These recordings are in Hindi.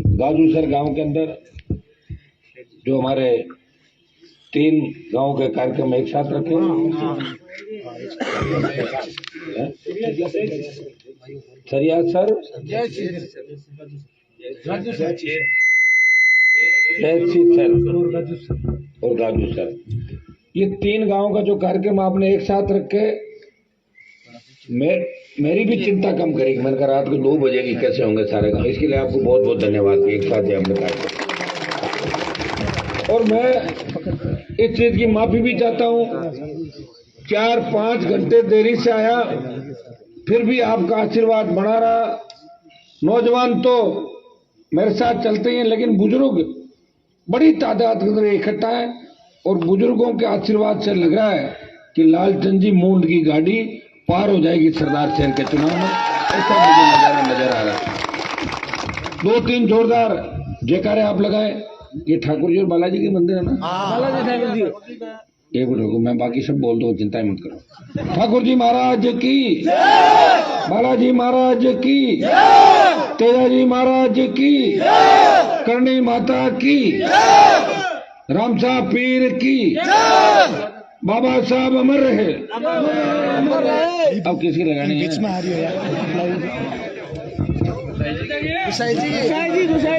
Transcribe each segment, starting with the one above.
गाजूसर गांव के अंदर जो हमारे 3 गांव के कार्यक्रम एक साथ रखे सरिया सर और गाजू सर, ये 3 गांव का जो कार्यक्रम आपने एक साथ रखे, मेरी भी चिंता कम करेगी। मैंने कहा रात को 2 बजे की कैसे होंगे सारे काम, इसके लिए आपको बहुत बहुत धन्यवाद। एक साथ ही हमने कार्यक्रम, और मैं इस चीज की माफी भी चाहता हूँ, 4-5 घंटे देरी से आया, फिर भी आपका आशीर्वाद बना रहा। नौजवान तो मेरे साथ चलते ही हैं, लेकिन बुजुर्ग बड़ी तादाद के अंदर इकट्ठा है, और बुजुर्गों के आशीर्वाद से लग रहा है कि लालचंद जी मूंड की गाड़ी पार हो जाएगी सरदार शहर के चुनाव में, ऐसा मुझे नजर आ रहा है। 2-3 जोरदार जयकारे आप लगाए। ये ठाकुर जी और बालाजी के मंदिर है ना? बालाजी ठाकुर जी। एक मिनट रुको, मैं बाकी सब बोल दूंगा, चिंता मत करो। ठाकुर जी महाराज की, बालाजी महाराज की, तेजा जी महाराज की, करणी माता की, रामसा पीर की, बाबा साहब अमर रहे। अब किसकी लगानी है?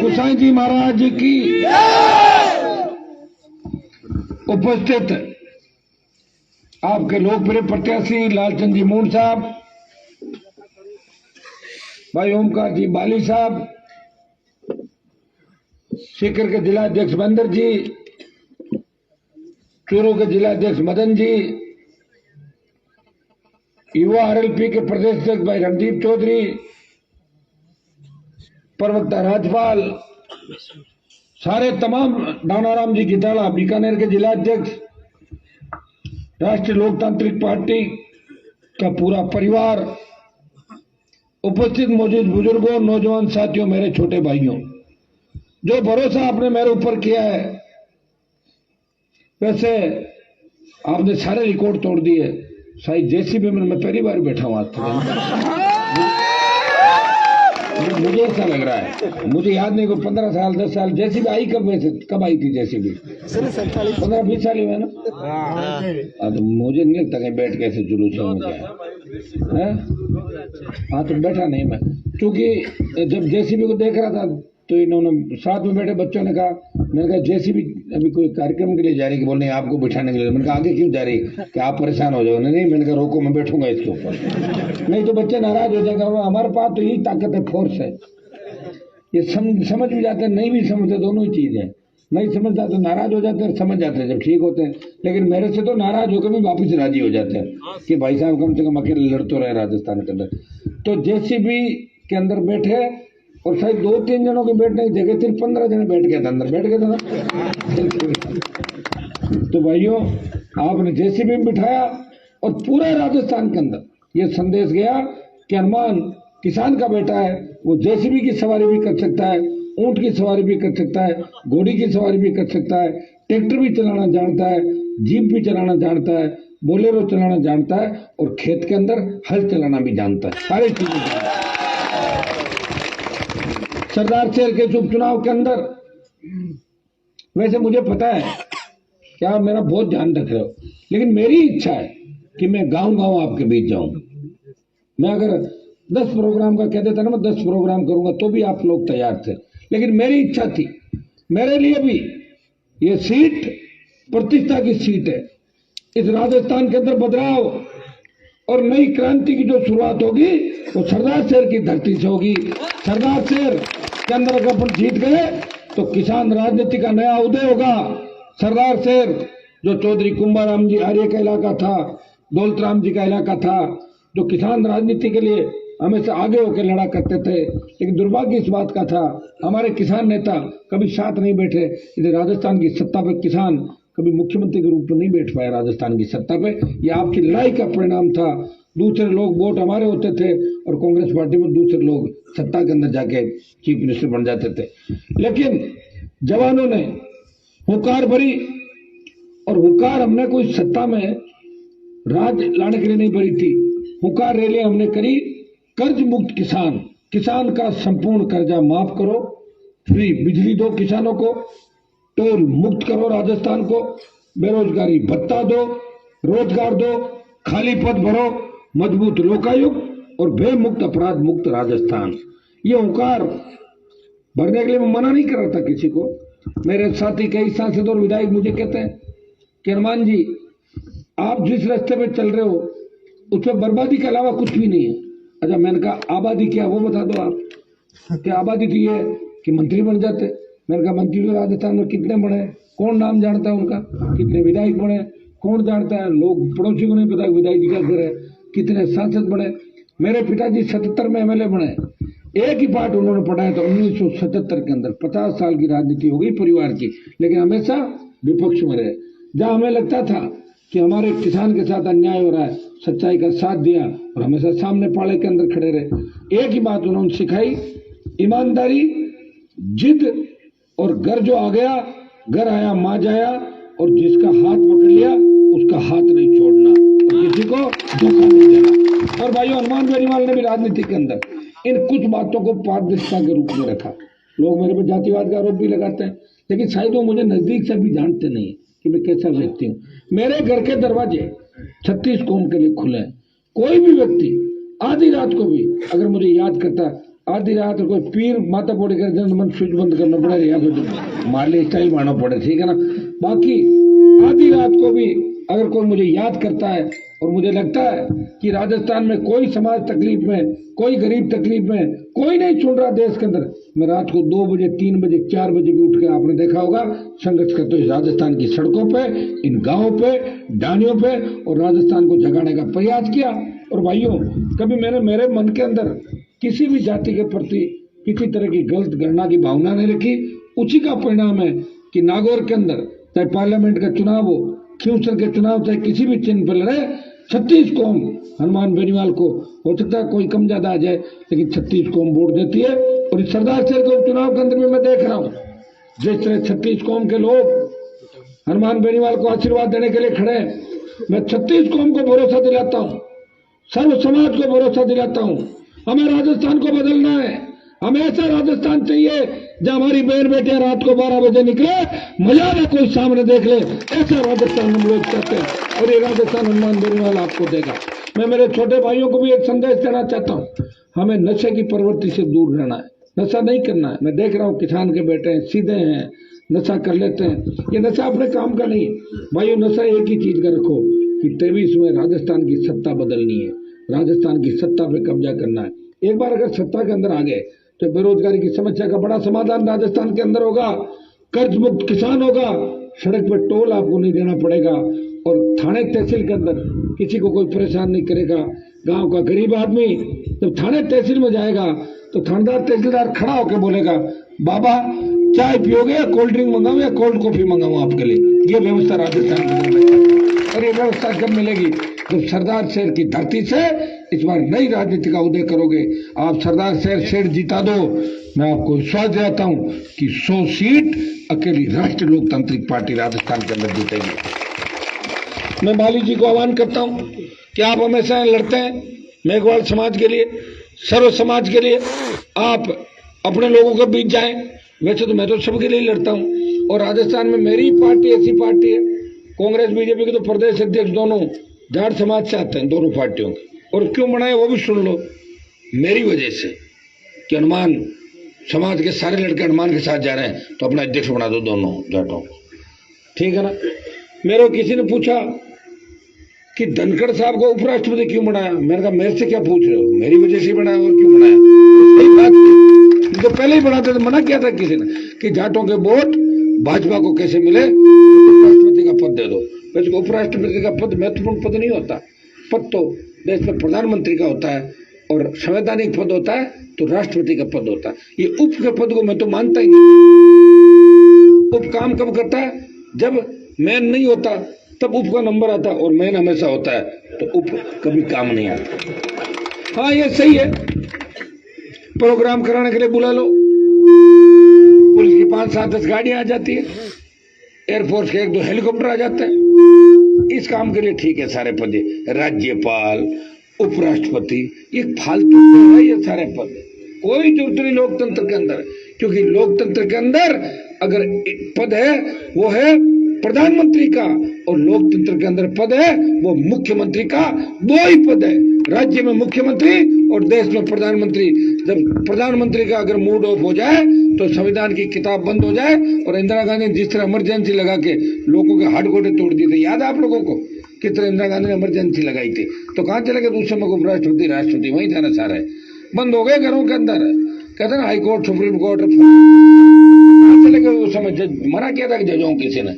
गुसाई जी महाराज की। उपस्थित आपके लोकप्रिय प्रत्याशी लालचंद जी मूंड साहब, भाई ओमकार जी बाली साहब, सीकर के जिला अध्यक्ष बंदर जी, चूरू के जिला अध्यक्ष मदन जी, युवा आरएलपी के प्रदेश अध्यक्ष भाई रणदीप चौधरी, प्रवक्ता राजपाल, सारे तमाम, दानाराम जी गिटाला बीकानेर के जिला अध्यक्ष, राष्ट्रीय लोकतांत्रिक पार्टी का पूरा परिवार, उपस्थित मौजूद बुजुर्गों, नौजवान साथियों, मेरे छोटे भाइयों, जो भरोसा आपने मेरे ऊपर किया है, वैसे आपने सारे रिकॉर्ड तोड़ दिए। शायद जेसीबी में मैं पहली बार बैठा हूं आज, मुझे ऐसा लग रहा है, मुझे याद नहीं, कोई 15 साल 10 साल जेसीबी आई कब आई थी जेसीबी? 15-20 साल हुआ ना? तो मुझे नहीं लगता कहीं बैठ के ऐसे जुलूस हो गया है। हाँ तो बैठा नहीं मैं, क्योंकि जब जेसीबी को देख रहा था तो इन्होंने साथ में बैठे बच्चों ने कहा, मैंने कहा जेसीबी अभी कोई कार्यक्रम के लिए जा रही है, बोलने आपको बिठाने के लिए। मैंने कहा आगे क्यों जा रही कि आप परेशान हो जाओ? नहीं, मैंने कहा रोको, मैं बैठूंगा इसके ऊपर, नहीं तो बच्चे नाराज हो जाएंगे। हमारे पास तो यही ताकत है, फोर्स है, ये समझ भी जाते हैं, नहीं भी समझते, दोनों ही चीज है। नहीं समझता तो नाराज हो जाते हैं, समझ जाते हैं जब ठीक होते हैं, लेकिन मेरे से तो नाराज होकर भी वापिस राजी हो जाते हैं कि भाई साहब कम से कम अकेले लड़ तो रहे राजस्थान के अंदर। तो जेसीबी के अंदर बैठे, और शायद 2-3 जनों के बैठने की जगह थी, 15 जने बैठ गया था, अंदर बैठ गए थे ना। तो भाइयों, आपने जेसीबी में बिठाया, और पूरे राजस्थान के अंदर ये संदेश गया कि हनुमान किसान का बेटा है, वो जेसीबी की सवारी भी कर सकता है, ऊंट की सवारी भी कर सकता है, घोड़ी की सवारी भी कर सकता है, ट्रैक्टर भी चलाना जानता है, जीप भी चलाना जानता है, बोलेरो चलाना जानता है, और खेत के अंदर हल चलाना भी जानता है, सारी चीजें जानता है। सरदार शहर के उपचुनाव के अंदर, वैसे मुझे पता है कि आप मेरा बहुत ध्यान रख रहे हो, लेकिन मेरी इच्छा है कि मैं गांव-गांव आपके बीच जाऊं। मैं अगर 10 प्रोग्राम का कह देता ना, मैं 10 प्रोग्राम करूंगा तो भी आप लोग तैयार थे, लेकिन मेरी इच्छा थी, मेरे लिए भी ये सीट प्रतिष्ठा की सीट है। इस राजस्थान के अंदर बदलाव और नई क्रांति की जो शुरुआत होगी वो सरदार शहर की धरती से होगी। सरदार शहर के अंदर अगर अपन जीत गए तो किसान राजनीति का नया उदय होगा। सरदार शहर जो चौधरी कुंभाराम जी आर्य का इलाका था, दौलतराम जी का इलाका था, जो किसान राजनीति के लिए हमेशा आगे होकर लड़ा करते थे, लेकिन दुर्भाग्य इस बात का था हमारे किसान नेता कभी साथ नहीं बैठे। इधर राजस्थान की सत्ता पे किसान कभी मुख्यमंत्री के रूप में नहीं बैठ पाया राजस्थान की सत्ता पे। यह आपकी लड़ाई का परिणाम था। दूसरे लोग वोट हमारे होते थे और कांग्रेस पार्टी में दूसरे लोग सत्ता के अंदर जाके चीफ मिनिस्टर बन जाते थे, लेकिन जवानों ने हुंकार भरी, और हुंकार हमने कोई सत्ता में राज लाने के लिए नहीं भरी थी। हुंकार रैली हमने करी, कर्ज मुक्त किसान, किसान का संपूर्ण कर्जा माफ करो, फ्री बिजली दो किसानों को, टोल मुक्त करो राजस्थान को, बेरोजगारी भत्ता दो, रोजगार दो, खाली पद भरो, मजबूत लोकायुक्त और भय मुक्त अपराध मुक्त राजस्थान। ये ओंकार भरने के लिए मैं मना नहीं कर रहा था किसी को। मेरे साथी कई सांसद और विधायक मुझे कहते हैं कि हनुमान जी आप जिस रास्ते पे चल रहे हो उसमें बर्बादी के अलावा कुछ भी नहीं है। अच्छा, मैंने कहा आबादी क्या वो बता दो आप, क्या आबादी तो ये है कि मंत्री बन जाते। मैंने कहा मंत्री तो राजस्थान में कितने बने, कौन नाम जानता है उनका, कितने विधायक बने कौन जानता है, लोग पड़ोसी को नहीं पता विधायक जी क्या करे, कितने सांसद बने। मेरे पिताजी 77 में एमएलए बने, एक ही पाठ उन्होंने पढ़ाया था 1977 के अंदर। 50 साल की राजनीति हो गई परिवार की, लेकिन हमेशा विपक्ष में रहे। जहां हमें लगता था कि हमारे किसान के साथ अन्याय हो रहा है, सच्चाई का साथ दिया और हमेशा सामने पाले के अंदर खड़े रहे। एक ही बात उन्होंने सिखाई, ईमानदारी, जिद और घर जो आ गया, घर आया मां जाया, और जिसका हाथ पकड़ लिया उसका हाथ नहीं छोड़ना और किसी को धोखा नहीं देना। और भाइयों, हनुमान बेनीवाल ने भी राजनीति के अंदर इन कुछ बातों को पारदर्शिता के रूप में रखा। लोग मेरे पे जातिवाद का आरोप भी लगाते हैं, लेकिन शायद वो मुझे नजदीक से भी जानते नहीं कि मैं कैसा व्यक्ति हूँ। मेरे घर के दरवाजे 36 कौम के लिए खुले हैं। कोई भी व्यक्ति आधी रात को भी अगर मुझे याद करता, आधी रात कोई पीर माता बोड़ी कर मन स्विच बंद करना पड़े या फिर मारले स्टाइल मारना पड़े, ठीक है ना। बाकी आधी रात को भी अगर कोई मुझे याद करता है और मुझे लगता है कि राजस्थान में कोई समाज तकलीफ में, कोई गरीब तकलीफ में, कोई नहीं सुन रहा देश के अंदर, मैं रात को 2 बजे 3 बजे 4 बजे भी उठ के, आपने देखा होगा, संघर्ष करते हुए राजस्थान की सड़कों पे, इन गांवों पे, डानियों पे और राजस्थान को जगाने का प्रयास किया। और भाइयों, कभी मैंने मेरे मन के अंदर किसी भी जाति के प्रति किसी तरह की गलत गणना की भावना नहीं रखी। उसी का परिणाम है कि नागौर के अंदर चाहे पार्लियामेंट का चुनाव हो, क्यूंसर के चुनाव, चाहे किसी भी चिन्ह पर लड़े, 36 कौम हनुमान बेनीवाल को, हो सकता है कोई कम ज्यादा आ जाए, लेकिन 36 कौम वोट देती है। और इस सरदार शहर के उपचुनाव के अंदर में मैं देख रहा हूँ जिस तरह 36 कौम के लोग हनुमान बेनीवाल को आशीर्वाद देने के लिए खड़े हैं। मैं 36 कौम को भरोसा दिलाता हूँ, सर्व समाज को भरोसा दिलाता हूँ, हमें राजस्थान को बदलना है। हमें ऐसा राजस्थान चाहिए जब हमारी बहन बेटियां रात को 12 बजे निकले, मजा ना कोई सामने देख ले, ऐसा राजस्थान हम लोग चाहते हैं। और ये राजस्थान हनुमान बेनीवाल आपको देगा। मैं मेरे छोटे भाइयों को भी एक संदेश देना चाहता हूँ, हमें नशे की प्रवृत्ति से दूर रहना है, नशा नहीं करना है। मैं देख रहा हूँ किसान के बेटे हैं, सीधे हैं, नशा कर लेते हैं। ये नशा अपने काम का नहीं है भाइयों। नशा एक ही चीज का रखो कि 23 में राजस्थान की सत्ता बदलनी है, राजस्थान की सत्ता पे कब्जा करना है। एक बार अगर सत्ता के अंदर आ गए तो बेरोजगारी की समस्या का बड़ा समाधान राजस्थान के अंदर होगा, कर्ज मुक्त किसान होगा, सड़क पर टोल आपको नहीं देना पड़ेगा, और थाने तहसील के अंदर किसी को कोई परेशान नहीं करेगा। गांव का गरीब आदमी जब थाने तहसील में जाएगा तो थानेदार तहसीलदार खड़ा होकर बोलेगा, बाबा चाय पियोगे या कोल्ड ड्रिंक मंगाऊं या कोल्ड कॉफी मंगाऊं आपके लिए। ये व्यवस्था राजस्थान के अंदर, और ये व्यवस्था कब मिलेगी? जब सरदार शहर की धरती से इस बार नई राजनीति का उदय करोगे। आप सरदार शहर जीता दो, मैं आपको विश्वास दिलाता हूं कि 100 सीट अकेली राष्ट्रीय लोकतांत्रिक पार्टी राजस्थान के अंदर जीतेगी। मैं माली जी को आह्वान करता हूं कि आप हमेशा लड़ते हैं मेघवाल समाज के लिए, सर्व समाज के लिए, आप अपने लोगों के बीच जाएं। वैसे तो मैं तो सबके लिए लड़ता हूं, और राजस्थान में मेरी पार्टी ऐसी पार्टी है, कांग्रेस बीजेपी के तो प्रदेश अध्यक्ष दोनों जाट समाज से आते हैं, दोनों पार्टियों के। और क्यों बनाए वो भी सुन लो, मेरी वजह से कि हनुमान समाज के सारे लड़के हनुमान के साथ जा रहे हैं तो अपना अध्यक्ष बना दो दोनों जाटों, ठीक है ना। मेरे किसी ने पूछा कि धनखड़ साहब को उपराष्ट्रपति क्यों बनाया, मैंने कहा मेरे से क्या पूछ रहे हो, मेरी वजह से बनाया और क्यों बनाया। सही बात, तो पहले ही बनाते तो मना किया था किसी ने कि जाटों के वोट भाजपा को कैसे मिले, उपराष्ट्रपति का पद दे दो। वैसे उपराष्ट्रपति का पद महत्वपूर्ण पद नहीं होता, पद तो देश में प्रधानमंत्री का होता है और संवैधानिक पद होता है तो राष्ट्रपति का पद होता है। ये उप के पद को मैं तो मानता ही नहीं। उप काम कब करता है? जब मैन नहीं होता तब उप का नंबर आता है, और मैन हमेशा होता है तो उप कभी काम नहीं आता। हाँ ये सही है, प्रोग्राम कराने के लिए बुला लो, पुलिस की 5-7-10 गाड़ियां आ जाती है, एयरफोर्स के 1-2 हेलीकॉप्टर आ जाते हैं, इस काम के लिए ठीक है सारे पद। राज्यपाल, उपराष्ट्रपति, ये फालतू है ये सारे पद, कोई जरूरत नहीं लोकतंत्र के अंदर। क्योंकि लोकतंत्र के अंदर अगर पद है वो है प्रधानमंत्री का, और लोकतंत्र के अंदर पद है वो मुख्यमंत्री का। दो ही पद है, राज्य में मुख्यमंत्री और देश में प्रधानमंत्री। जब प्रधानमंत्री का अगर मूड ऑफ हो जाए तो संविधान की किताब बंद हो जाए। और इंदिरा गांधी ने जिस तरह इमरजेंसी लगा के लोगों के हाथ गोटे तोड़ दिए थे, याद है आप लोगों को किस तरह इंदिरा गांधी ने इमरजेंसी लगाई थी? तो कहां चले गए उस समय को राष्ट्रपति वहीं था ना, सारे बंद हो गए घरों के अंदर। कहते ना हाई कोर्ट सुप्रीम कोर्ट चले गए उस समय, जज मना किया था कि जजों किसी ने।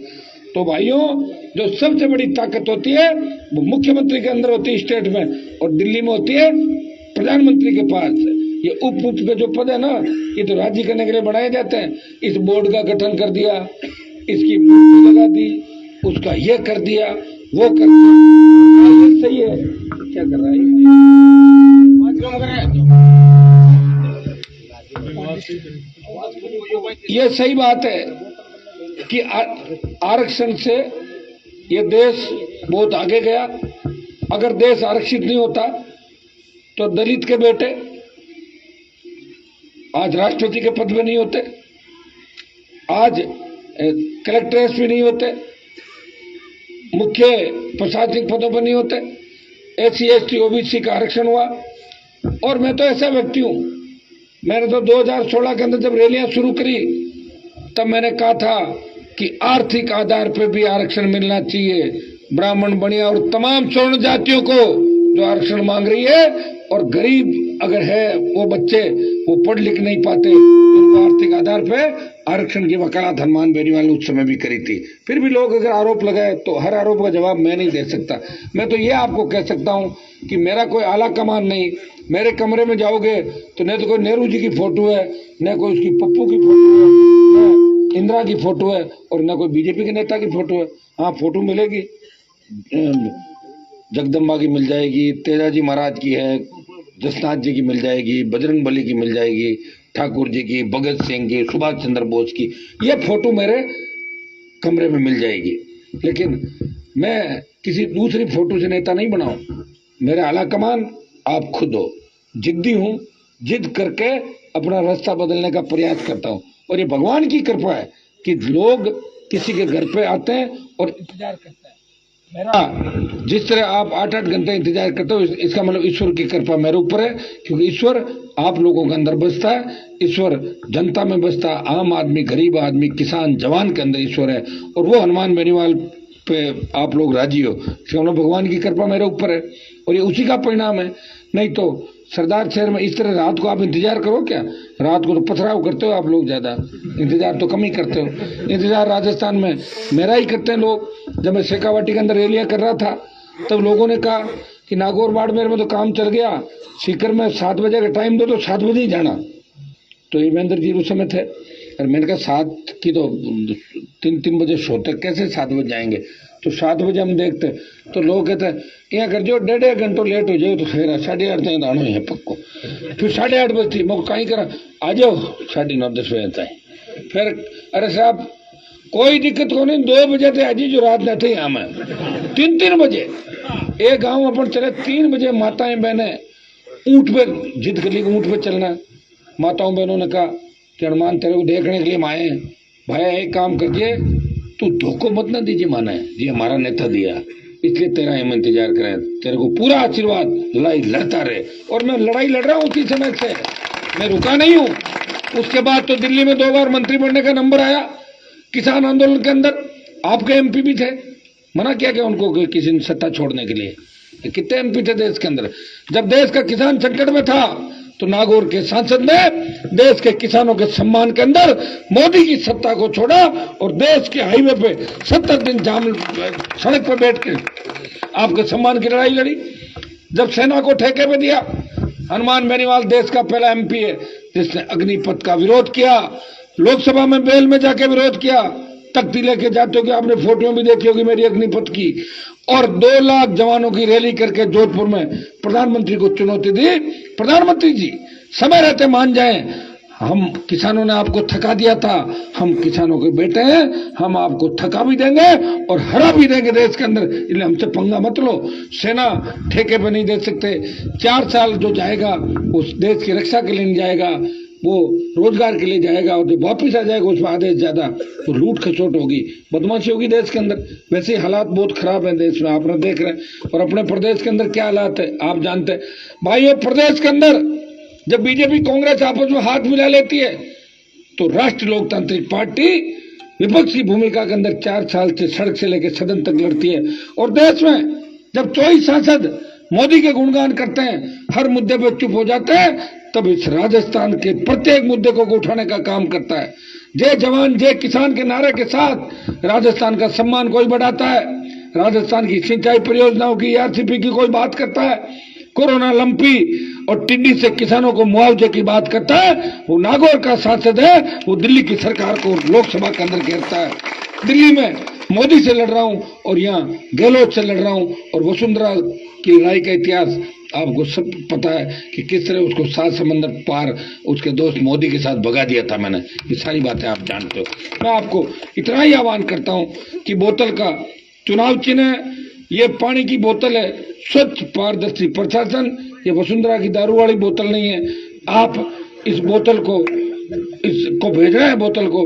तो भाइयों, जो सबसे बड़ी ताकत होती है वो मुख्यमंत्री के अंदर होती है स्टेट में, और दिल्ली में होती है प्रधानमंत्री के पास। ये उप के जो पद है ना, ये तो राज्य करने के लिए बनाए जाते हैं। इस बोर्ड का गठन कर दिया, इसकी मूर्ति लगा दी, उसका ये कर दिया, वो कर दिया। ये सही है? क्या कर रहा है ये सही बात है कि आरक्षण से ये देश बहुत आगे गया। अगर देश आरक्षित नहीं होता तो दलित के बेटे आज राष्ट्रपति के पद पे नहीं होते, आज कलेक्टर भी नहीं होते, मुख्य प्रशासनिक पदों पर नहीं होते। SC ST OBC का आरक्षण हुआ। और मैं तो ऐसा व्यक्ति हूं, मैंने तो 2016 के अंदर जब रैलियां शुरू करी तब मैंने कहा था कि आर्थिक आधार पर भी आरक्षण मिलना चाहिए। ब्राह्मण, बनिया और तमाम स्वर्ण जातियों को जो आरक्षण मांग रही है, और गरीब अगर है वो बच्चे वो पढ़ लिख नहीं पाते तो उनको आर्थिक आधार पर आरक्षण की वकालत हनुमान बेनीवाल ने उस समय भी करी थी। फिर भी लोग अगर आरोप लगाए तो हर आरोप का जवाब मैं नहीं दे सकता। मैं तो ये आपको कह सकता हूं कि मेरा कोई आला कमान नहीं। मेरे कमरे में जाओगे तो न तो कोई नेहरू जी की फोटो है, न कोई उसकी पप्पू की फोटो है, न इंदिरा की फोटो है, और न कोई बीजेपी के नेता की फोटो है। हाँ, फोटो मिलेगी, जगदम्बा की मिल जाएगी, तेजाजी महाराज की है, जसनाथ जी की मिल जाएगी, बजरंग बली की मिल जाएगी, ठाकुर जी की, भगत सिंह की, सुभाष चंद्र बोस की, ये फोटो मेरे कमरे में मिल जाएगी। लेकिन मैं किसी दूसरी फोटो से नेता नहीं बनाऊं। मेरे आला कमान आप खुद हो। जिद्दी हूं, जिद करके अपना रास्ता बदलने का प्रयास करता हूं। और ये भगवान की कृपा है कि लोग किसी के घर पे आते हैं और इंतजार करते हैं। मेरा जिस तरह आप 8-8 घंटे इंतजार करते हो, इसका मतलब ईश्वर की कृपा मेरे ऊपर है, क्योंकि ईश्वर आप लोगों के अंदर बसता है, ईश्वर जनता में बसता है। आम आदमी, गरीब आदमी, किसान, जवान के अंदर ईश्वर है, और वो हनुमान बेनीवाल पे आप लोग राजी हो, इसका मतलब भगवान की कृपा मेरे ऊपर है, और ये उसी का परिणाम है। नहीं तो सरदार शहर में इस तरह रात को आप इंतजार करो क्या? रात को तो पथराव करते हो आप लोग, ज्यादा इंतजार तो कम ही करते हो। इंतजार राजस्थान में मेरा ही करते हैं लोग। जब मैं शेखावाटी के अंदर रैलियां कर रहा था तब लोगों ने कहा कि नागौर बाड़मेर में तो काम चल गया, सीकर में 7 बजे का टाइम दो तो 7 बजे ही जाना। तो हेमेंद्र जी उस समय थे, और मैंने कहा 7 की तो 3 बजे सोते, कैसे 7 बजे जाएंगे? तो 7 बजे हम देखते तो लोग कहते यहाँ कर जो 1.5 घंटा लेट हो जाए तो खैर 8:30 तक आना है पक्को। फिर 8:30 बजे थी, मैं कहीं करा आ जाओ 9:30-10 बजे तक। फिर अरे साहब कोई दिक्कत को नहीं, 2 बजे थे अजी जो रात न थे यहाँ में 3 बजे एक गाँव अपन चले। 3 बजे माताएं बहनें ऊँट पे जिद कर ली, ऊँट पे चलना। माताओं बहनों ने कहा कि हनुमान तेरे को देखने के लिए हम आए हैं, भाई एक काम करिए, तू धोखो मत ना दीजिए, माना है जी हमारा नेता दिया इसलिए तेरा हम इंतजार करें, तेरे को पूरा आशीर्वाद, लड़ाई लड़ता रहे। और मैं लड़ाई लड़ रहा हूँ उसी समय से, मैं रुका नहीं हूँ। उसके बाद तो दिल्ली में 2 बार मंत्री बनने का नंबर आया। किसान आंदोलन के अंदर आपके MP भी थे, मना किया गया उनको किसी ने सत्ता छोड़ने के लिए। कितने MP थे देश के अंदर? जब देश का किसान संकट में था तो नागौर के सांसद ने देश के किसानों के सम्मान के अंदर मोदी की सत्ता को छोड़ा और देश के हाईवे पे 70 दिन जाम सड़क पर बैठ के आपके सम्मान की लड़ाई लड़ी। जब सेना को ठेके पे दिया, हनुमान बेनीवाल देश का पहला MP है जिसने अग्निपथ का विरोध किया, लोकसभा में बेल में जाके विरोध किया, तख्ती लेके जाते हो कि आपने फोटो भी देखी होगी मेरी अग्निपथ की, और 2 लाख जवानों की रैली करके जोधपुर में प्रधानमंत्री को चुनौती दी। प्रधानमंत्री जी समय रहते मान जाएं, हम किसानों ने आपको थका दिया था, हम किसानों के बेटे हैं, हम आपको थका भी देंगे और हरा भी देंगे देश के अंदर, इसलिए हमसे पंगा मत लो। सेना ठेके पे नहीं दे सकते, 4 साल जो जाएगा उस देश की रक्षा के लिए नहीं जाएगा। वो रोजगार के लिए जाएगा और जब वापिस आ जाएगा उसमें आधे से ज्यादा तो लूट खसोट होगी, बदमाशी होगी देश के अंदर। वैसे हालात बहुत खराब है देश में, आपने देख रहे हैं। और अपने प्रदेश के अंदर क्या हालात है आप जानते हैं भाइयों। प्रदेश के अंदर जब बीजेपी कांग्रेस आपस में हाथ मिला लेती है तो राष्ट्रीय लोकतांत्रिक पार्टी विपक्ष की भूमिका के अंदर 4 साल से सड़क से लेकर सदन तक लड़ती है। और देश में जब 24 सांसद मोदी के गुणगान करते हैं, हर मुद्दे पर चुप हो जाते हैं, तब इस राजस्थान के प्रत्येक मुद्दे को उठाने का काम करता है। जय जवान जय किसान के नारे के साथ राजस्थान का सम्मान कोई बढ़ाता है, राजस्थान की सिंचाई परियोजनाओं की आरसीपी की कोई बात करता है, कोरोना लंपी और टिड्डी से किसानों को मुआवजे की बात करता है, वो नागौर का सांसद है, वो दिल्ली की सरकार को लोकसभा के अंदर घेरता है। दिल्ली में मोदी से लड़ रहा हूं और यहाँ गहलोत से लड़ रहा हूं। और वसुंधरा की लड़ाई का इतिहास आपको सब पता है कि किस तरह उसको 7 समंदर पार उसके दोस्त मोदी के साथ भगा दिया था मैंने, ये सारी बातें आप जानते हो। मैं आपको इतना ही आह्वान करता हूं कि बोतल का चुनाव चिन्ह है, ये पानी की बोतल है, स्वच्छ पारदर्शी प्रशासन, ये वसुंधरा की दारू वाली बोतल नहीं है। आप इस बोतल को इसको भेज रहे हैं बोतल को।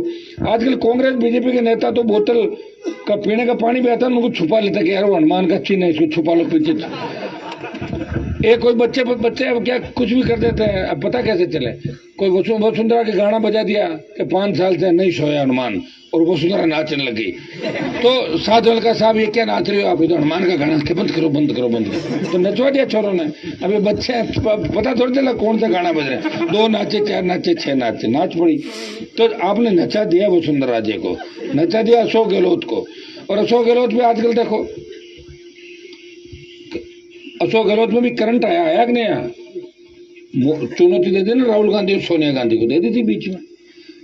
आजकल कांग्रेस बीजेपी के नेता तो बोतल का पीने का पानी भी आता है उनको छुपा लेता कि यार वो हनुमान का चिन्ह है, इसको छुपा लो पीछे। एक कोई बच्चे अब क्या कुछ भी कर देते हैं, अब पता कैसे चले। कोई वसुंधरा के गाना बजा दिया कि 5 साल से नहीं सोया हनुमान, और वसुंधरा नाचने लगी तो साथ वाले साहब ये क्या नाच रहे हो आप, ये तो हनुमान का गाना, बंद करो बंद करो बंद करो, तो नचवा दिया छोरों ने। अब ये बच्चे पता थोड़ी चला कौन सा गाना बज रहा है, 2 नाचे 4 नाचे 6 नाचे, नाच पड़ी। तो आपने नचा दिया वसुंधरा जी को, नचा दिया अशोक गहलोत को। और अशोक गहलोत भी आजकल देखो, अशोक गहलोत में भी करंट आया कि नहीं आया, चुनौती दे दी ना राहुल गांधी और सोनिया गांधी को, दे दी थी बीच में।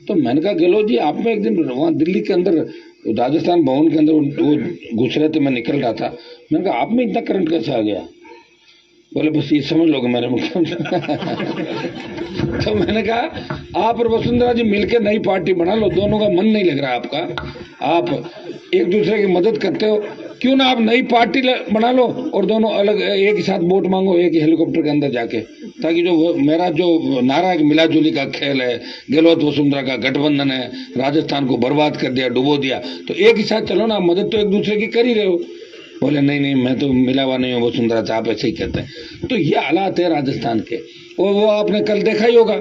तो मैंने कहा गहलोत जी आप में एक दिन वहां दिल्ली के अंदर राजस्थान भवन के अंदर वो घुस रहे थे, मैं निकल रहा था, मैंने कहा आप में इतना करंट कैसे आ गया। बोले बस ये समझ लोगे मेरे मुख्यमंत्री। तो मैंने कहा आप और वसुंधरा जी मिलकर नई पार्टी बना लो, दोनों का मन नहीं लग रहा आपका, आप एक दूसरे की मदद करते हो, क्यों ना आप नई पार्टी बना लो और दोनों अलग एक ही साथ वोट मांगो एक ही हेलीकॉप्टर के अंदर जाके, ताकि जो मेरा जो नारा है मिला जुली का खेल है, गहलोत वसुंधरा का गठबंधन है, राजस्थान को बर्बाद कर दिया डुबो दिया, तो एक ही साथ चलो ना, मदद तो एक दूसरे की कर ही रहे हो। बोले नहीं नहीं मैं तो मिला हुआ नहीं हूँ वसुंधरा से, आप ऐसे ही कहते हैं। तो ये हालात है राजस्थान के। और वो आपने कल देखा ही होगा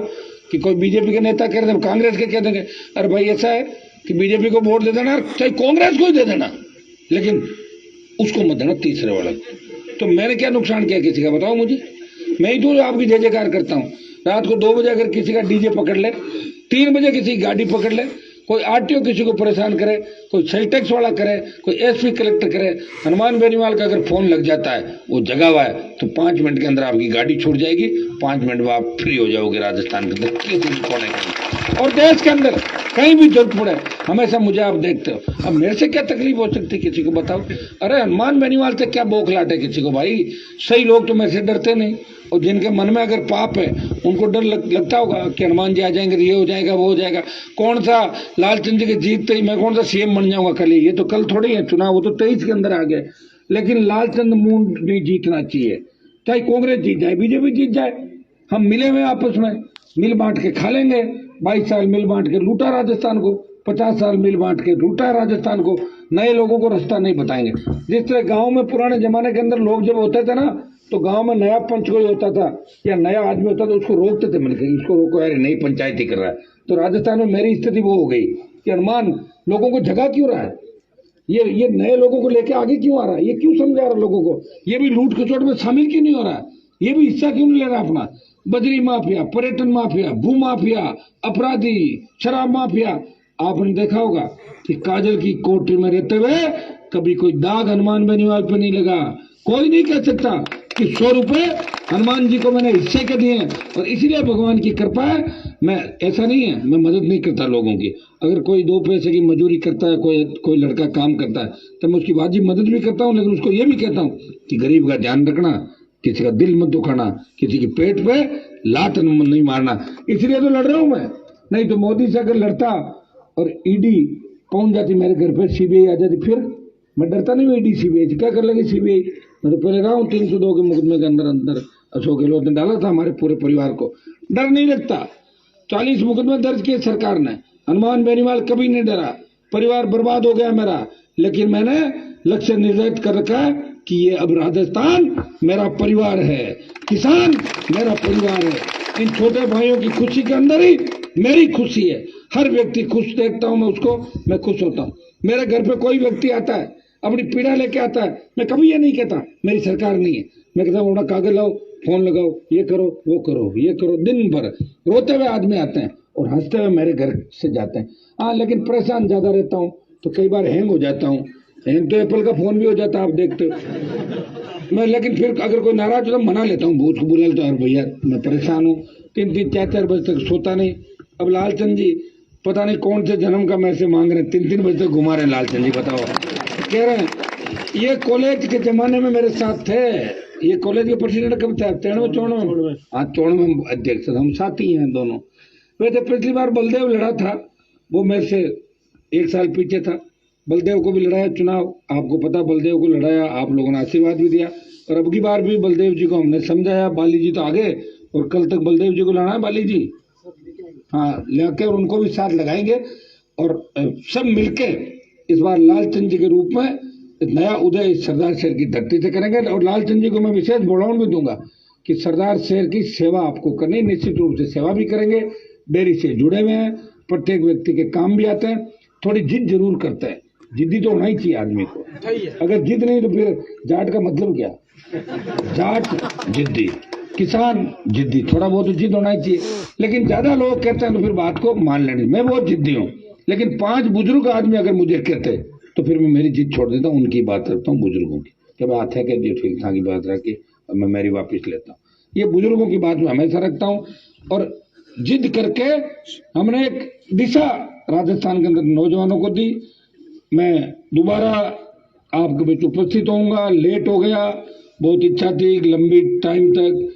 कि कोई बीजेपी के नेता कह रहे थे, कांग्रेस के कह देंगे अरे भाई ऐसा है कि बीजेपी को वोट दे देना, चाहे कांग्रेस को ही दे देना, लेकिन उसको मत देना तीसरे वाला। तो मैंने क्या नुकसान किया किसी का, बताओ मुझे। मैं ही तो आपकी जय जयकार करता हूँ। रात को 2 बजे अगर किसी का डीजे पकड़ ले, 3 बजे किसी की गाड़ी पकड़ ले, कोई आरटीओ किसी को परेशान करे, कोई सेल टैक्स वाला करे, कोई एसपी कलेक्टर करे, हनुमान बेनीवाल का अगर फोन लग जाता है वो जगा हुआ है तो 5 मिनट के अंदर आपकी गाड़ी छूट जाएगी, 5 मिनट में आप फ्री हो जाओगे राजस्थान के अंदर किसी भी कोने के। और देश के अंदर कहीं भी जरूरत पड़े हमेशा मुझे आप देखते हो। अब मेरे से क्या तकलीफ हो सकती किसी को, बताओ। अरे हनुमान बेनीवाल से क्या बौखलाट है किसी को भाई, सही लोग तो मेरे से डरते नहीं, और जिनके मन में अगर पाप है उनको डर लगता होगा कि हनुमान जी आ जाएंगे, ये हो जाएगा वो हो जाएगा। कौन सा लालचंद जी के जीतते ही मैं कौन सा सीएम बन जाऊंगा कल ही, ये तो कल थोड़ी है चुनाव, वो तो 23 के अंदर आ गए। लेकिन लालचंद मूड नहीं जीतना चाहिए, चाहे कांग्रेस जीत जाए बीजेपी जीत जाए, हम मिले हुए आपस में मिल बांट के खा लेंगे। 22 साल मिल बांट के लूटा राजस्थान को, 50 साल मिल बांट के लूटा राजस्थान को, नए लोगों को रास्ता नहीं बताएंगे। जिस तरह गाँव में पुराने जमाने के अंदर लोग जब होते थे ना, तो गांव में नया पंच कोई होता था या नया आदमी होता था, उसको रोकते थे, मिलकर उसको रोको यार नई पंचायत ही कर रहा है। तो राजस्थान में मेरी स्थिति वो हो गई कि हनुमान लोगों को जगा क्यों रहा है, ये नए लोगों को लेके आगे क्यों आ रहा है, ये क्यों समझा रहा है लोगों को, ये भी लूट खसोट में शामिल क्यों नहीं हो रहा है, ये भी हिस्सा क्यों नहीं ले रहा अपना। बजरी माफिया, पर्यटन माफिया, भू माफिया, अपराधी, शराब माफिया। आपने देखा होगा कि काजल की कोठरी में रहते हुए कभी कोई दाग हनुमान बेनीवाल पे नहीं लगा। कोई नहीं कह सकता कि 100 रुपए हनुमान जी को मैंने हिस्से के दिए हैं, और इसीलिए भगवान की कृपा है। मैं ऐसा नहीं है मैं मदद नहीं करता लोगों की, अगर कोई 2 पैसे की मजदूरी करता है, कोई लड़का काम करता है तो मैं उसकी वाजिब मदद भी करता हूँ, लेकिन उसको ये भी कहता हूँ कि गरीब का ध्यान रखना, किसी का दिल मत दुखाना, किसी के पेट पे लात नहीं मारना। इसलिए तो लड़ रहा हूं मैं, नहीं तो मोदी से अगर लड़ता और ईडी पहुंच जाती मेरे घर पे, सीबीआई आ जाती, फिर मैं डरता नहीं हूँ ईडी सीबीआई से। क्या कर लेगी सीबीआई, मैं तो पहले रहा हूँ 302 के मुकदमे के अंदर अशोक गहलोत ने डाला था हमारे पूरे परिवार को, डर नहीं लगता। 40 मुकदमे दर्ज किए सरकार ने। हनुमान बेनीवाल कभी नहीं डरा, परिवार बर्बाद हो गया मेरा, लेकिन मैंने लक्ष्य निर्धारित कर रखा है कि ये अब राजस्थान मेरा परिवार है, किसान मेरा परिवार है। इन छोटे भाइयों की खुशी के अंदर ही मेरी खुशी है। हर व्यक्ति खुश देखता हूं मैं उसको, मैं खुश होता हूं। मेरे घर पे कोई व्यक्ति आता है अपनी पीड़ा लेके आता है, मैं कभी ये नहीं कहता मेरी सरकार नहीं है। मैं कहता हूँ कागज लाओ, फोन लगाओ, ये करो, वो करो, ये करो। दिन भर रोते हुए आदमी आते हैं और हंसते हुए मेरे घर से जाते हैं। हाँ, लेकिन परेशान ज्यादा रहता हूँ तो कई बार हैंग हो जाता हूँ। हैंग तो एप्पल का फोन भी हो जाता है, आप देखते हो। मैं लेकिन फिर अगर कोई नाराज हो तो मना लेता हूँ, भूत को बुला लेता हूँ, भैया मैं परेशान हूँ, 3-3 4-4 बजे तक सोता नहीं। अब लालचंद जी पता नहीं कौन से जन्म का मैसे मांग रहे हैं, 3-3 बजे तक घुमा रहे हैं लालचंद जी। बताओ, कह रहे हैं ये कॉलेज के जमाने में मेरे साथ थे, ये कॉलेज के प्रेसिडेंट कब था, 93-94 हाँ 94 अध्यक्ष, हम साथी हैं दोनों। वैसे पिछली बार बलदेव लड़ा था, वो मेरे से 1 साल पीछे था। बलदेव को भी लड़ाया चुनाव, आपको पता, बलदेव को लड़ाया, आप लोगों ने आशीर्वाद भी दिया। और अब की बार भी बलदेव जी को हमने समझाया, बाली जी तो आगे, और कल तक बलदेव जी को लड़ना है बाली जी, हाँ लेके, और उनको भी साथ लगाएंगे और सब मिलके इस बार लालचंद जी के रूप में नया उदय सरदार शहर की धरती से करेंगे। और लालचंद जी को मैं विशेष बढ़ावा भी दूंगा कि सरदार शहर की सेवा आपको करनी, निश्चित रूप से सेवा भी करेंगे। डेयरी से जुड़े हुए हैं, प्रत्येक व्यक्ति के काम भी आते हैं, थोड़ी जिद जरूर करते हैं, जिद्दी तो होना ही चाहिए आदमी को। अगर जिद नहीं तो फिर जाट का मतलब क्या, जाट जिद्दी, किसान जिद्दी, थोड़ा बहुत तो जिद होना ही चाहिए। लेकिन ज्यादा लोग कहते हैं तो फिर बात को मान लेनी। मैं बहुत जिद्दी हूँ, लेकिन 5 बुजुर्ग आदमी अगर मुझे कहते तो फिर मैं मेरी जिद छोड़ देता हूँ, उनकी बात करता हूँ, बुजुर्गों की। कि बात है कि जो ठीक ठाक की बात रखी और मैं मेरी वापिस लेता हूँ, ये बुजुर्गों की बात मैं हमेशा रखता हूँ। और जिद करके हमने एक दिशा राजस्थान के अंदर नौजवानों को दी। मैं दोबारा आपके बीच उपस्थित होऊंगा, लेट हो गया, बहुत इच्छा थी लंबी टाइम तक।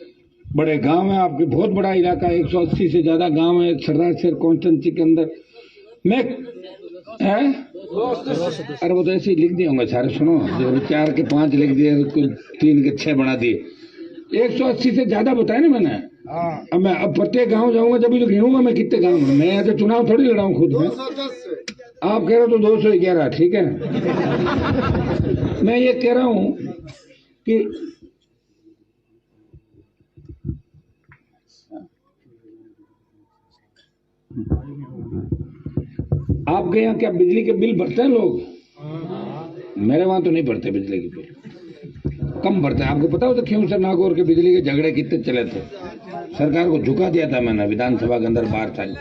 बड़े गांव है आपके, बहुत बड़ा इलाका, 180 से ज्यादा गांव है सरदार शहर कॉन्स्टिट्यूंसी के अंदर। मैं अरे वो तो ऐसे ही लिख दिए होंगे सारे, सुनो, जो 4 के 5 लिख दिए, 3 के 6 बना दिए, 180 से ज्यादा बताया ना मैंने। अब मैं अब प्रत्येक गांव जाऊंगा जब भी तो गिनूंगा मैं कितने गांव में। मैं यहाँ तो चुनाव थोड़ी लड़ाऊं खुद में, आप कह रहे हो तो 211, ठीक है। मैं ये कह रहा हूं कि आपके यहाँ क्या बिजली के बिल भरते हैं लोग? मेरे वहां तो नहीं भरते बिजली के बिल, कम भरते हैं। आपको पता हो तो क्यों सर, नागौर के बिजली के झगड़े कितने चले थे, सरकार को झुका दिया था मैंने विधानसभा के अंदर 12 साल।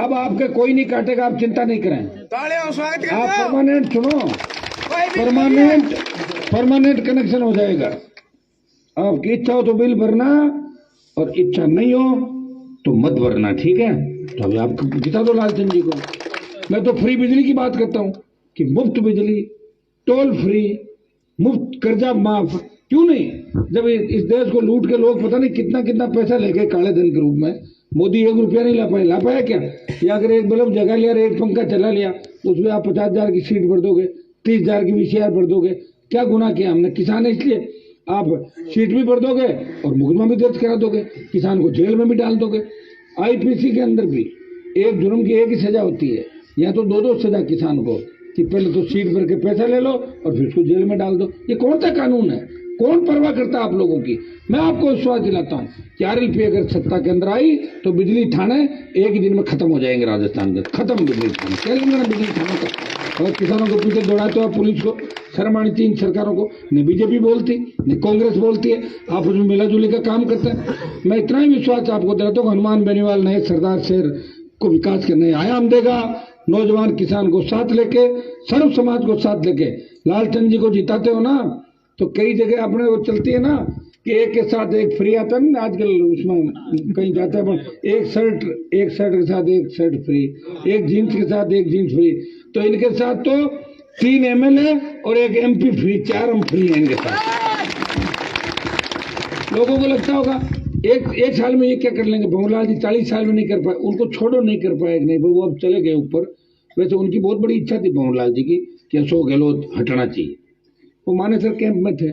अब आपके कोई नहीं काटेगा, आप चिंता नहीं करें। आप परमानेंट सुनो, परमानेंट कनेक्शन हो जाएगा। आपकी इच्छा हो तो बिल भरना, और इच्छा नहीं हो तो मत भरना, ठीक है। तो अभी आप जिता दो लालचंद जी को। मैं तो फ्री बिजली की बात करता हूं कि मुफ्त बिजली, टोल फ्री, मुफ्त कर्जा माफ, क्यों नहीं? जब इस देश को लूट के लोग पता नहीं कितना कितना पैसा ले गए काले धन के रूप में, मोदी 1 रुपया नहीं ला पाया क्या? या अगर एक बल्ब जगा लिया, एक पंखा चला लिया, उसमें आप 50,000 की सीट भर दोगे, 30,000 की VCR भर दोगे, क्या गुनाह किया हमने? किसान है इसलिए आप सीट भी भर दोगे और मुकदमा भी दर्ज करा दोगे, किसान को जेल में भी डाल दोगे। IPC के अंदर भी एक जुर्म की एक ही सजा होती है, या तो 2-2 सजा किसान को, कि पहले तो सीट भर के पैसा ले लो और फिर उसको जेल में डाल दो। ये कौन सा कानून है? कौन परवाह करता है आप लोगों की? मैं आपको विश्वास दिलाता हूँ कि RLP अगर सत्ता के अंदर आई तो बिजली थाने एक ही दिन में खत्म हो जाएंगे राजस्थान के, खत्म बिजली थाने, क्या लेंगे ना बिजली थाने का। और किसानों को पीछे दौड़ाते हो पुलिस को, शर्म आनी चाहिए इन सरकारों को। न BJP बोलती, न कांग्रेस बोलती है, आप उसमें मिलाजुली का काम करते हैं। मैं इतना ही विश्वास आपको दिलाता हूँ, हनुमान बेनीवाल नए सरदार शहर को विकास के नए आयाम देगा। नौजवान किसान को साथ लेके, सर्व समाज को साथ लेके लालचंद जी को जिताते हो ना, तो कई जगह अपने वो चलती है ना कि एक के साथ एक फ्री आता है ना आजकल, उसमें कहीं जाता है, एक शर्ट के साथ एक शर्ट फ्री, एक जीन्स के साथ एक जीन्स फ्री। तो इनके साथ तो 3 MLA और 1 MP फ्री, 4 हम फ्री हैं इनके साथ। लोगों को लगता होगा एक साल में ये क्या कर लेंगे, भंवरलाल जी 40 साल में नहीं कर पाए, उनको छोड़ो, नहीं कर पाए, नहीं वो अब चले गए ऊपर। वैसे उनकी बहुत बड़ी इच्छा थी भंवरलाल जी की कि अशोक गहलोत हटना चाहिए। वो मानेसर कैंप में थे,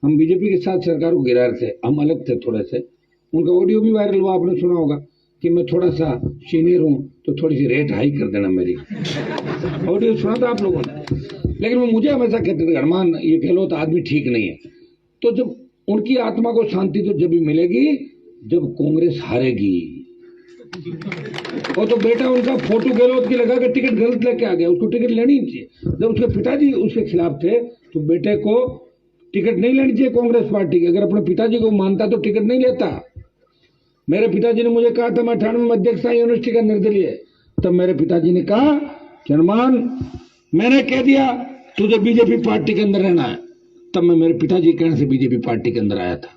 हम BJP के साथ सरकार को गिरा रहे थे, हम अलग थे थोड़े से, उनका ऑडियो भी वायरल हुआ, आपने सुना होगा कि मैं थोड़ा सा सीनियर हूँ तो थोड़ी सी रेट हाई कर देना मेरी। ऑडियो सुना था आप लोगों ने। लेकिन वो मुझे हमेशा कहते थे हनुमान ये गहलोत आदमी ठीक नहीं है। तो जब उनकी आत्मा को शांति तो जब भी मिलेगी जब कांग्रेस हारेगी। और तो बेटा उनका फोटो गहलोत की लगा के टिकट गलत लेके आ गया, उसको टिकट लेनी चाहिए। जब उसके पिताजी उसके खिलाफ थे तो बेटे को टिकट नहीं लेनी चाहिए कांग्रेस पार्टी की। अगर अपने पिताजी को मानता तो टिकट नहीं लेता। मेरे पिताजी ने मुझे कहा था मैं 98 में अध्यक्ष था यूनिवर्सिटी का निर्दलीय, तब मेरे पिताजी ने कहा कि हनुमान मैंने कह दिया तुझे बीजेपी पार्टी के अंदर रहना है, तब मैं मेरे पिताजी कहने से बीजेपी पार्टी के अंदर आया था।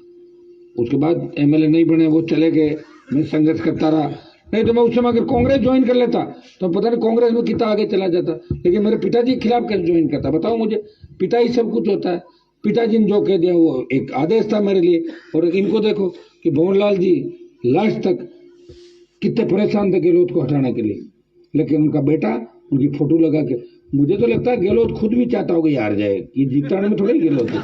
उसके बाद एमएलए नहीं बने, वो चले गए, मैं संघर्ष करता रहा। नहीं तो मैं उस समय अगर कांग्रेस ज्वाइन कर लेता तो पता नहीं कांग्रेस में कितना आगे चला जाता। लेकिन मेरे पिताजी के खिलाफ कैसे ज्वाइन करता बताओ मुझे। पिता ही सब कुछ होता है। पिताजी ने जो कह दिया वो एक आदेश था मेरे लिए। और इनको देखो कि भंवरलाल जी लास्ट तक कितने परेशान थे गहलोत को हटाने के लिए, लेकिन उनका बेटा उनकी फोटो लगा के। मुझे तो लगता है गहलोत खुद भी चाहता होगा ये हार जाए, ये जीताने में थोड़ी गहलोत है।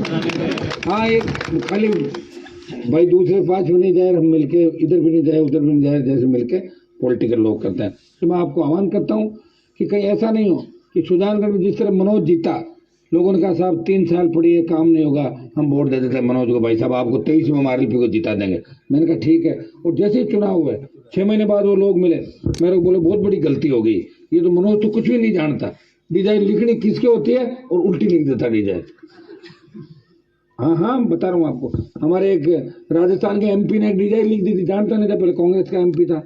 हाँ एक खाली भाई दूसरे पास भी नहीं जाए, हम मिलके इधर भी नहीं जाए उधर भी नहीं जाए, जैसे मिलके पॉलिटिकल लोग करते हैं। तो मैं आपको आह्वान करता हूँ कि कहीं ऐसा नहीं हो कि सुजानगढ़ में जिस तरह मनोज जीता, लोगों ने कहा साहब 3 साल पड़ी काम नहीं होगा, हम वोट दे देते मनोज को, भाई साहब आपको 23 में मारिल को जिता देंगे। मैंने कहा ठीक है। और जैसे ही चुनाव हुए 6 महीने बाद वो लोग मिले, मेरे को बोले बहुत बड़ी गलती हो गई, ये तो मनोज तो कुछ भी नहीं जानता, डिजाइन लिखनी किसके होती है और उल्टी लिख देता डिजाइन। हाँ बता रहा हूँ आपको। हमारे एक राजस्थान के एमपी ने एक डिजाइन लिख दी थी, जानता नहीं था, पहले कांग्रेस का एमपी था,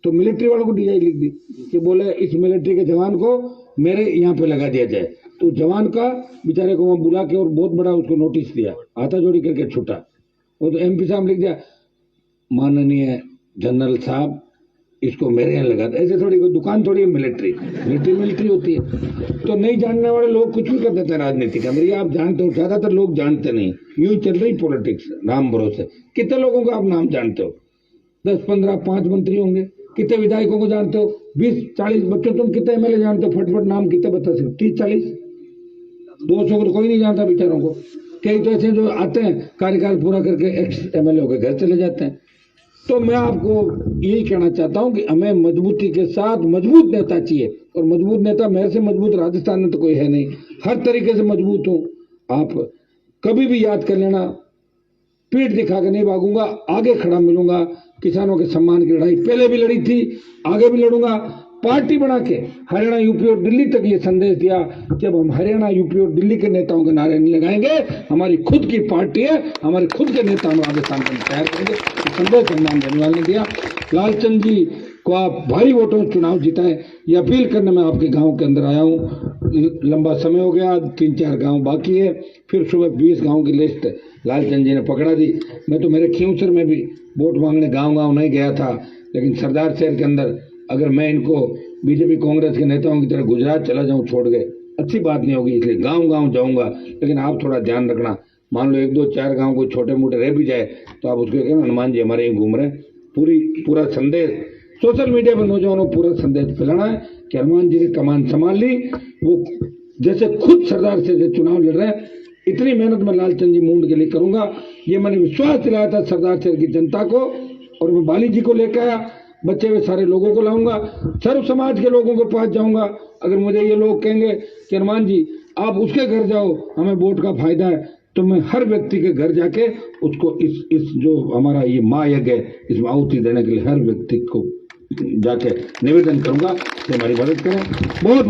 तो मिलिट्री वालों को डिजाइन लिख दी कि बोले इस मिलिट्री के जवान को मेरे यहाँ पे लगा दिया जाए। तो जवान का बेचारे को वहां बुला के और बहुत बड़ा उसको नोटिस दिया, हाथा जोड़ी करके छूटा। वो तो एमपी साहब लिख दिया माननीय जनरल साहब इसको मेरे यहाँ लगा। ऐसे थोड़ी कोई दुकान थोड़ी है, मिलिट्री होती है। तो नहीं जानने वाले लोग कुछ भी कर देते हैं राजनीति का। मेरी आप जानते हो, ज्यादातर लोग जानते नहीं, यूं ही चल रही पॉलिटिक्स नाम भरोसे। कितने लोगों को आप नाम जानते हो? 10, 15, 5 मंत्री होंगे। कितने विधायकों को जानते हो? 20, 40 बच्चों। तुम कितने एमएलए जानते हो? फटफट नाम कितने बता सकते? 30, 40, 200 को कोई नहीं जानता बेचारों को। कई तो ऐसे जो आते हैं कार्यकाल पूरा करके एक्स एमएलए होकर घर चले जाते हैं। तो मैं आपको यही कहना चाहता हूं कि हमें मजबूती के साथ मजबूत नेता चाहिए। और मजबूत नेता मेरे से मजबूत राजस्थान में तो कोई है नहीं, हर तरीके से मजबूत हूं। आप कभी भी याद कर लेना, पीठ दिखा के नहीं भागूंगा, आगे खड़ा मिलूंगा। किसानों के सम्मान की लड़ाई पहले भी लड़ी थी, आगे भी लड़ूंगा। पार्टी बना के हरियाणा, यूपी और दिल्ली तक ये संदेश दिया, जब हम हरियाणा, यूपी और दिल्ली के नेताओं के नारे नहीं लगाएंगे, हमारी खुद की पार्टी है, हमारे खुद के नेता हम राजस्थान में तैयार करेंगे। संदेश हनुमान बेनीवाल ने दिया। लालचंद जी को आप भारी वोटों से चुनाव जिताएं, ये अपील करने में आपके गांव के अंदर आया हूँ। लंबा समय हो गया, 3-4 गांव बाकी है, फिर सुबह 20 गांव की लिस्ट लालचंद जी ने पकड़ा दी। मैं तो मेरे खींवसर में भी वोट मांगने गांव नहीं गया था, लेकिन सरदार शहर के अंदर अगर मैं इनको बीजेपी कांग्रेस के नेताओं की तरह गुजरात चला जाऊं छोड़ के, अच्छी बात नहीं होगी। इसलिए गांव जाऊंगा। लेकिन आप थोड़ा ध्यान रखना, मान लो 1, 2, 4 गांव कोई छोटे मोटे रह भी जाए तो आप उसको कहना हनुमान जी हमारे यहीं घूम रहे हैं। पूरा संदेश सोशल मीडिया पर नौजवानों को पूरा संदेश फैलाना है कि हनुमान जी ने कमान संभाल ली। वो जैसे खुद सरदार से चुनाव लड़ रहे हैं, इतनी मेहनत मैं लालचंद जी मुंड के लिए करूंगा। ये मैंने विश्वास दिलाया था सरदार शहर की जनता को, और मैं बाली जी को लेकर आया, बच्चे हुए सारे लोगों को लाऊंगा, सर्व समाज के लोगों के पास जाऊंगा। अगर मुझे ये लोग कहेंगे कि हनुमान जी आप उसके घर जाओ, हमें वोट का फायदा है, तो मैं हर व्यक्ति के घर जाके उसको इस जो हमारा ये महायज्ञ है, इसमें आहुति देने के लिए हर व्यक्ति को जाके निवेदन करूंगा कि हमारी मदद करें। बहुत